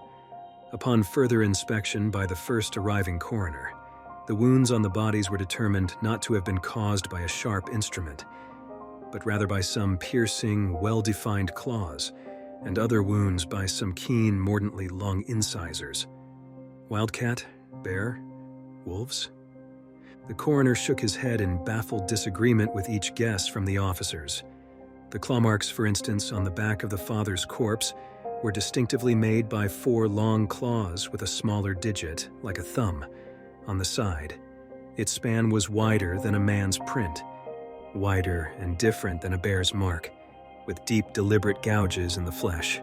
Upon further inspection by the first arriving coroner, the wounds on the bodies were determined not to have been caused by a sharp instrument, but rather by some piercing, well-defined claws, and other wounds by some keen, mordantly long incisors. Wildcat? Bear? Wolves? The coroner shook his head in baffled disagreement with each guess from the officers. The claw marks, for instance, on the back of the father's corpse were distinctively made by 4 long claws with a smaller digit, like a thumb, on the side. Its span was wider than a man's print, wider and different than a bear's mark, with deep, deliberate gouges in the flesh.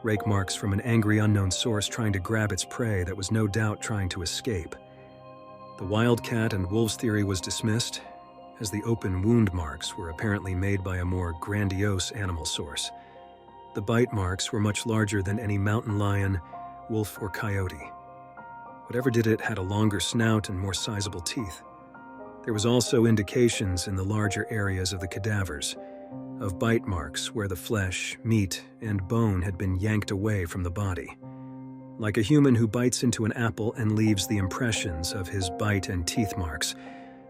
Rake marks from an angry unknown source trying to grab its prey that was no doubt trying to escape. The wildcat and wolves theory was dismissed, as the open wound marks were apparently made by a more grandiose animal source. The bite marks were much larger than any mountain lion, wolf, or coyote. Whatever did it had a longer snout and more sizable teeth. There was also indications in the larger areas of the cadavers of bite marks where the flesh, meat, and bone had been yanked away from the body. Like a human who bites into an apple and leaves the impressions of his bite and teeth marks,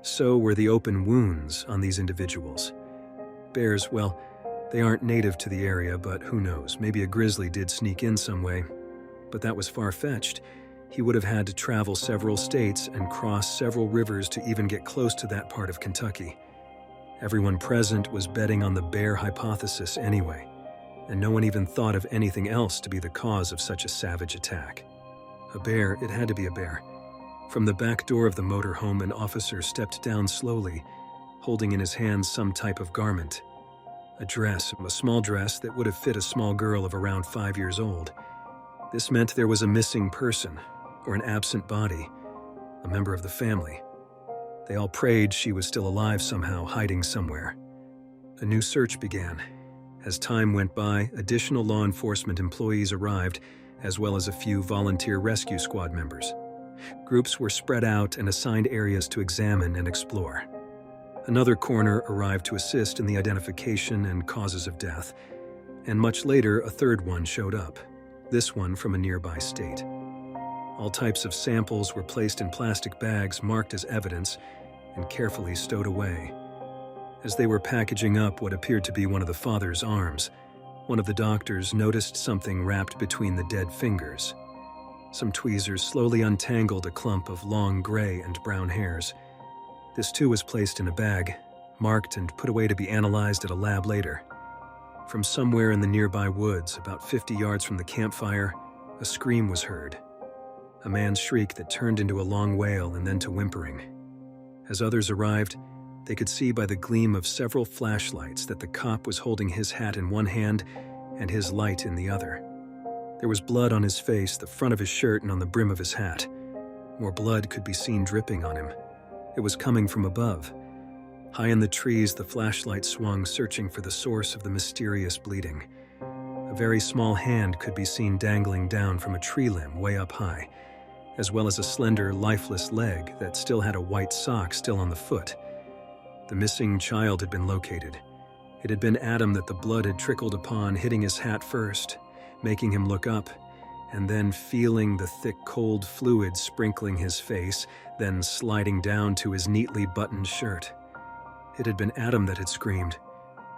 so were the open wounds on these individuals. Bears, well, they aren't native to the area, but who knows, maybe a grizzly did sneak in some way. But that was far-fetched. He would have had to travel several states and cross several rivers to even get close to that part of Kentucky. Everyone present was betting on the bear hypothesis anyway, and no one even thought of anything else to be the cause of such a savage attack. A bear, it had to be a bear. From the back door of the motorhome, an officer stepped down slowly, holding in his hands some type of garment. A dress, a small dress that would have fit a small girl of around 5 years old. This meant there was a missing person, or an absent body, a member of the family. They all prayed she was still alive somehow, hiding somewhere. A new search began. As time went by, additional law enforcement employees arrived, as well as a few volunteer rescue squad members. Groups were spread out and assigned areas to examine and explore. Another coroner arrived to assist in the identification and causes of death, and much later a third one showed up, this one from a nearby state. All types of samples were placed in plastic bags marked as evidence and carefully stowed away. As they were packaging up what appeared to be one of the father's arms, one of the doctors noticed something wrapped between the dead fingers. Some tweezers slowly untangled a clump of long gray and brown hairs. This too was placed in a bag, marked and put away to be analyzed at a lab later. From somewhere in the nearby woods, about 50 yards from the campfire, a scream was heard. A man's shriek that turned into a long wail and then to whimpering. As others arrived, they could see by the gleam of several flashlights that the cop was holding his hat in one hand and his light in the other. There was blood on his face, the front of his shirt, and on the brim of his hat. More blood could be seen dripping on him. It was coming from above. High in the trees, the flashlight swung, searching for the source of the mysterious bleeding. A very small hand could be seen dangling down from a tree limb way up high, as well as a slender, lifeless leg that still had a white sock still on the foot. The missing child had been located. It had been Adam that the blood had trickled upon, hitting his hat first, making him look up, and then feeling the thick, cold fluid sprinkling his face, then sliding down to his neatly buttoned shirt. It had been Adam that had screamed.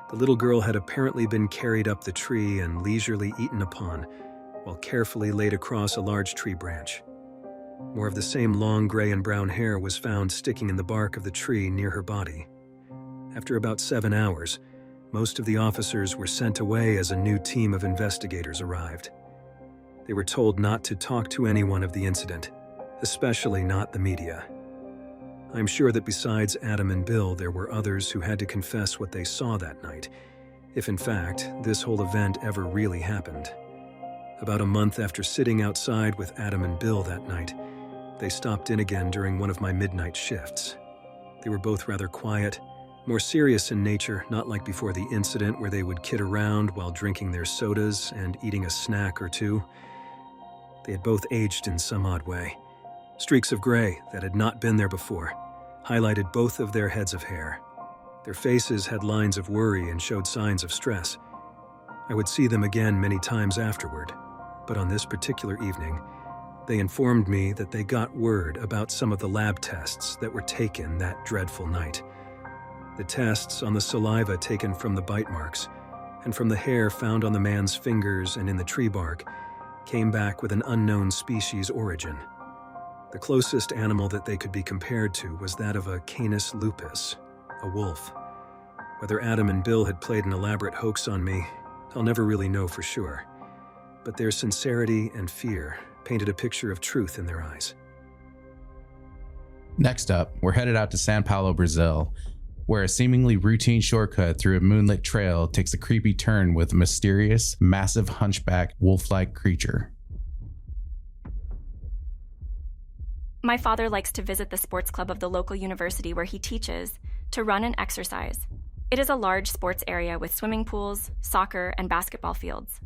The little girl had apparently been carried up the tree and leisurely eaten upon, while carefully laid across a large tree branch. More of the same long gray and brown hair was found sticking in the bark of the tree near her body. After about 7 hours, most of the officers were sent away as a new team of investigators arrived. They were told not to talk to anyone of the incident, especially not the media. I'm sure that besides Adam and Bill, there were others who had to confess what they saw that night, if in fact this whole event ever really happened. About a month after sitting outside with Adam and Bill that night, they stopped in again during one of my midnight shifts. They were both rather quiet, more serious in nature, not like before the incident where they would kid around while drinking their sodas and eating a snack or two. They had both aged in some odd way. Streaks of gray that had not been there before highlighted both of their heads of hair. Their faces had lines of worry and showed signs of stress. I would see them again many times afterward, but on this particular evening, they informed me that they got word about some of the lab tests that were taken that dreadful night. The tests on the saliva taken from the bite marks and from the hair found on the man's fingers and in the tree bark came back with an unknown species origin. The closest animal that they could be compared to was that of a Canis lupus, a wolf. Whether Adam and Bill had played an elaborate hoax on me, I'll never really know for sure. But their sincerity and fear painted a picture of truth in their eyes. Next up, we're headed out to Sao Paulo, Brazil, where a seemingly routine shortcut through a moonlit trail takes a creepy turn with a mysterious, massive hunchback, wolf-like creature. My father likes to visit the sports club of the local university where he teaches to run and exercise. It is a large sports area with swimming pools, soccer, and basketball fields.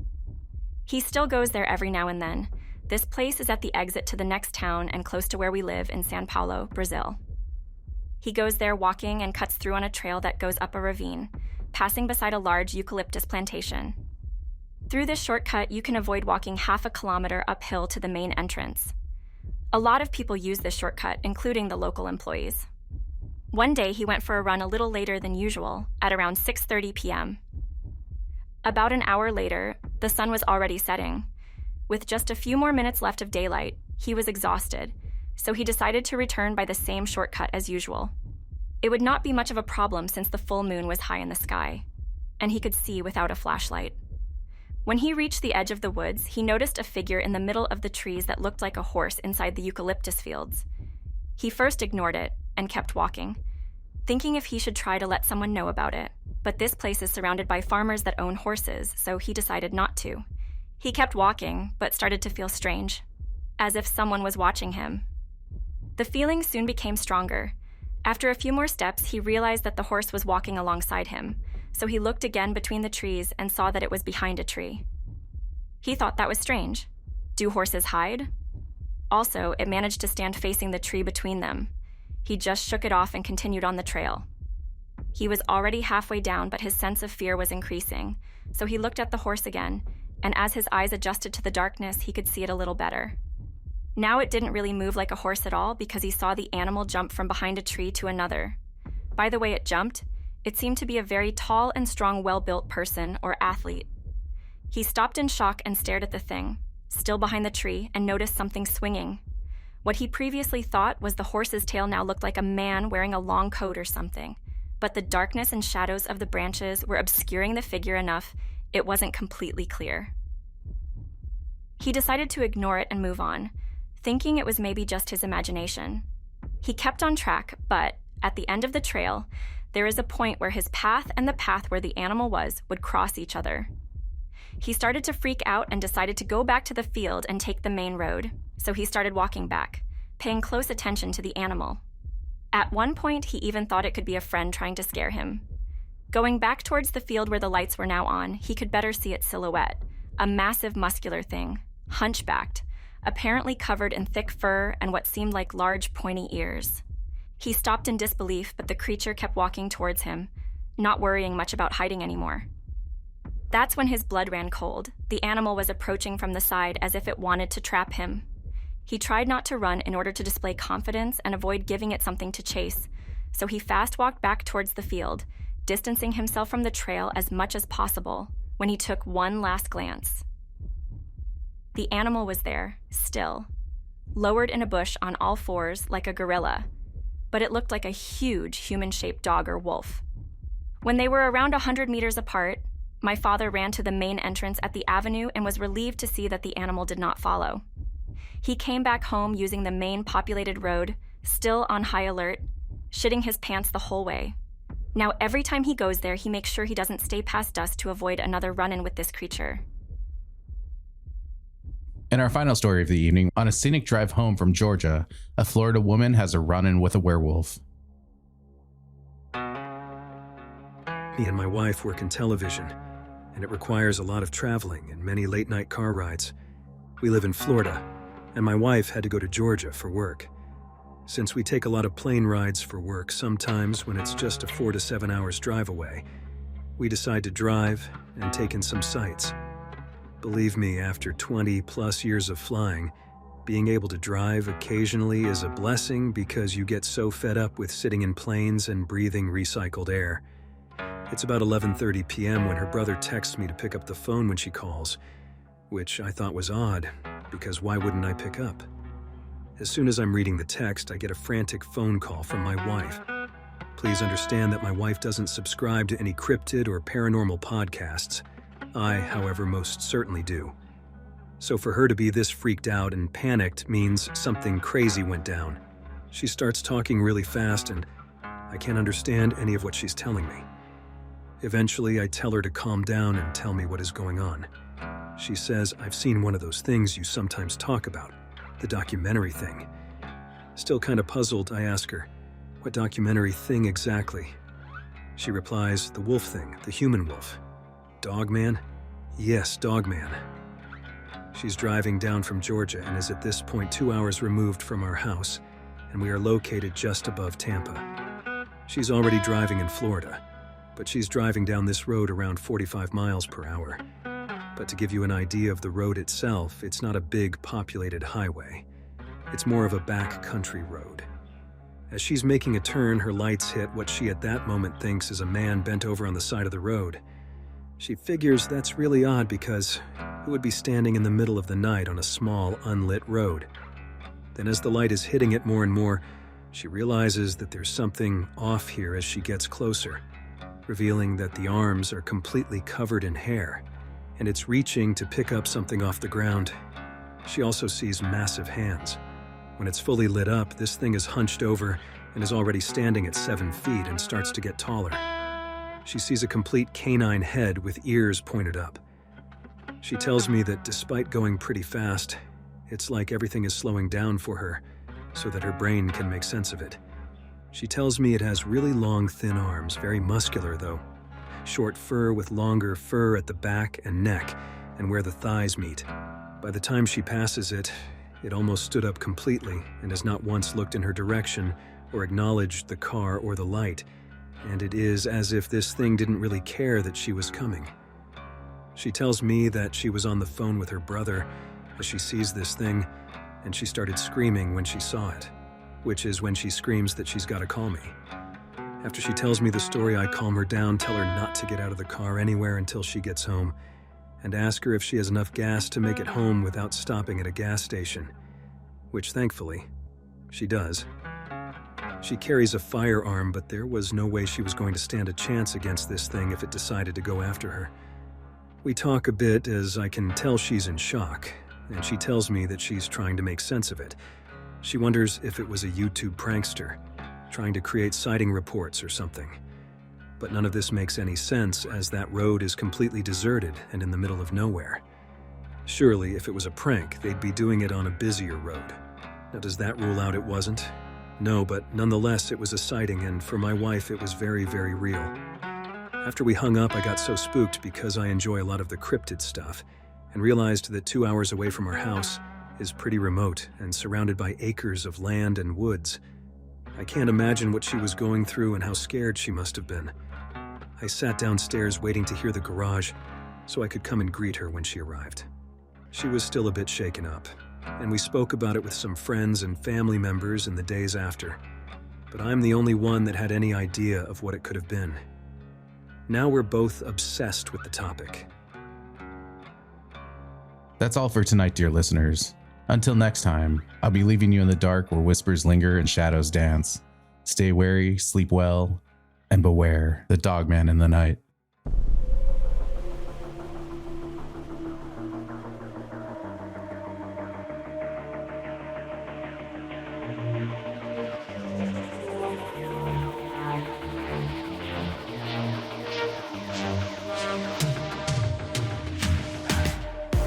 He still goes there every now and then. This place is at the exit to the next town and close to where we live in Sao Paulo, Brazil. He goes there walking and cuts through on a trail that goes up a ravine, passing beside a large eucalyptus plantation. Through this shortcut, you can avoid walking half a kilometer uphill to the main entrance. A lot of people use this shortcut, including the local employees. One day, he went for a run a little later than usual, at around 6:30 p.m. About an hour later, the sun was already setting. With just a few more minutes left of daylight, he was exhausted, so he decided to return by the same shortcut as usual. It would not be much of a problem since the full moon was high in the sky, and he could see without a flashlight. When he reached the edge of the woods, he noticed a figure in the middle of the trees that looked like a horse inside the eucalyptus fields. He first ignored it and kept walking, thinking if he should try to let someone know about it. But this place is surrounded by farmers that own horses, so he decided not to. He kept walking, but started to feel strange, as if someone was watching him. The feeling soon became stronger. After a few more steps, he realized that the horse was walking alongside him, so he looked again between the trees and saw that it was behind a tree. He thought that was strange. Do horses hide? Also, it managed to stand facing the tree between them. He just shook it off and continued on the trail. He was already halfway down, but his sense of fear was increasing, so he looked at the horse again, and as his eyes adjusted to the darkness, he could see it a little better. Now it didn't really move like a horse at all because he saw the animal jump from behind a tree to another. By the way it jumped, it seemed to be a very tall and strong, well-built person or athlete. He stopped in shock and stared at the thing, still behind the tree, and noticed something swinging. What he previously thought was the horse's tail now looked like a man wearing a long coat or something, but the darkness and shadows of the branches were obscuring the figure enough it wasn't completely clear. He decided to ignore it and move on, thinking it was maybe just his imagination. He kept on track, but at the end of the trail, there is a point where his path and the path where the animal was would cross each other. He started to freak out and decided to go back to the field and take the main road, so he started walking back, paying close attention to the animal. At one point, he even thought it could be a friend trying to scare him. Going back towards the field where the lights were now on, he could better see its silhouette, a massive muscular thing, hunchbacked, apparently covered in thick fur and what seemed like large pointy ears. He stopped in disbelief, but the creature kept walking towards him, not worrying much about hiding anymore. That's when his blood ran cold. The animal was approaching from the side as if it wanted to trap him. He tried not to run in order to display confidence and avoid giving it something to chase, so he fast walked back towards the field, distancing himself from the trail as much as possible when he took one last glance. The animal was there, still, lowered in a bush on all fours like a gorilla, but it looked like a huge human-shaped dog or wolf. When they were around 100 meters apart, my father ran to the main entrance at the avenue and was relieved to see that the animal did not follow. He came back home using the main populated road, still on high alert, shitting his pants the whole way. Now every time he goes there, he makes sure he doesn't stay past dusk to avoid another run-in with this creature. In our final story of the evening, on a scenic drive home from Georgia, a Florida woman has a run-in with a werewolf. Me and my wife work in television, and it requires a lot of traveling and many late-night car rides. We live in Florida, and my wife had to go to Georgia for work. Since we take a lot of plane rides for work, sometimes when it's just a 4 to 7 hours drive away, We decide to drive and take in some sights. Believe me, after 20+ years of flying, being able to drive occasionally is a blessing because you get so fed up with sitting in planes and breathing recycled air. It's about 11:30 p.m. when her brother texts me to pick up the phone when she calls, which I thought was odd, because why wouldn't I pick up? As soon as I'm reading the text, I get a frantic phone call from my wife. Please understand that my wife doesn't subscribe to any cryptid or paranormal podcasts. I, however, most certainly do. So for her to be this freaked out and panicked means something crazy went down. She starts talking really fast and I can't understand any of what she's telling me. Eventually, I tell her to calm down and tell me what is going on. She says, I've seen one of those things you sometimes talk about, the documentary thing. Still kind of puzzled, I ask her, what documentary thing exactly? She replies, the wolf thing, the human wolf. Dogman? Yes, Dogman. She's driving down from Georgia and is at this point 2 hours removed from our house, and we are located just above Tampa. She's already driving in Florida, but she's driving down this road around 45 miles per hour. But to give you an idea of the road itself, it's not a big populated highway. It's more of a backcountry road. As she's making a turn, her lights hit what she at that moment thinks is a man bent over on the side of the road. She figures that's really odd because who would be standing in the middle of the night on a small, unlit road? Then as the light is hitting it more and more, she realizes that there's something off here as she gets closer, revealing that the arms are completely covered in hair, and it's reaching to pick up something off the ground. She also sees massive hands. When it's fully lit up, this thing is hunched over and is already standing at 7 feet and starts to get taller. She sees a complete canine head with ears pointed up. She tells me that despite going pretty fast, it's like everything is slowing down for her so that her brain can make sense of it. She tells me it has really long, thin arms, very muscular though. Short fur with longer fur at the back and neck and where the thighs meet. By the time she passes it, it almost stood up completely and has not once looked in her direction or acknowledged the car or the light, and it is as if this thing didn't really care that she was coming. She tells me that she was on the phone with her brother as she sees this thing, and she started screaming when she saw it, which is when she screams that she's got to call me. After she tells me the story, I calm her down, tell her not to get out of the car anywhere until she gets home, and ask her if she has enough gas to make it home without stopping at a gas station, which thankfully, she does. She carries a firearm, but there was no way she was going to stand a chance against this thing if it decided to go after her. We talk a bit as I can tell she's in shock, and she tells me that she's trying to make sense of it. She wonders if it was a YouTube prankster, trying to create sighting reports or something. But none of this makes any sense as that road is completely deserted and in the middle of nowhere. Surely, if it was a prank, they'd be doing it on a busier road. Now, does that rule out it wasn't? No, but nonetheless, it was a sighting, and for my wife, it was very, very real. After we hung up, I got so spooked because I enjoy a lot of the cryptid stuff, and realized that 2 hours away from our house is pretty remote and surrounded by acres of land and woods. I can't imagine what she was going through and how scared she must have been. I sat downstairs waiting to hear the garage so I could come and greet her when she arrived. She was still a bit shaken up, and we spoke about it with some friends and family members in the days after. But I'm the only one that had any idea of what it could have been. Now we're both obsessed with the topic. That's all for tonight, dear listeners. Until next time, I'll be leaving you in the dark where whispers linger and shadows dance. Stay wary, sleep well, and beware the Dogman in the night.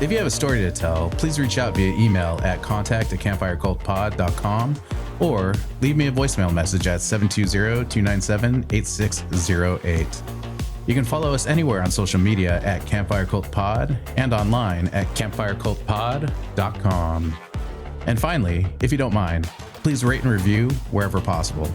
If you have a story to tell, please reach out via email at contact@campfirecultpod.com or leave me a voicemail message at 720-297-8608. You can follow us anywhere on social media at Campfire Cult Pod and online at campfirecultpod.com. And finally, if you don't mind, please rate and review wherever possible.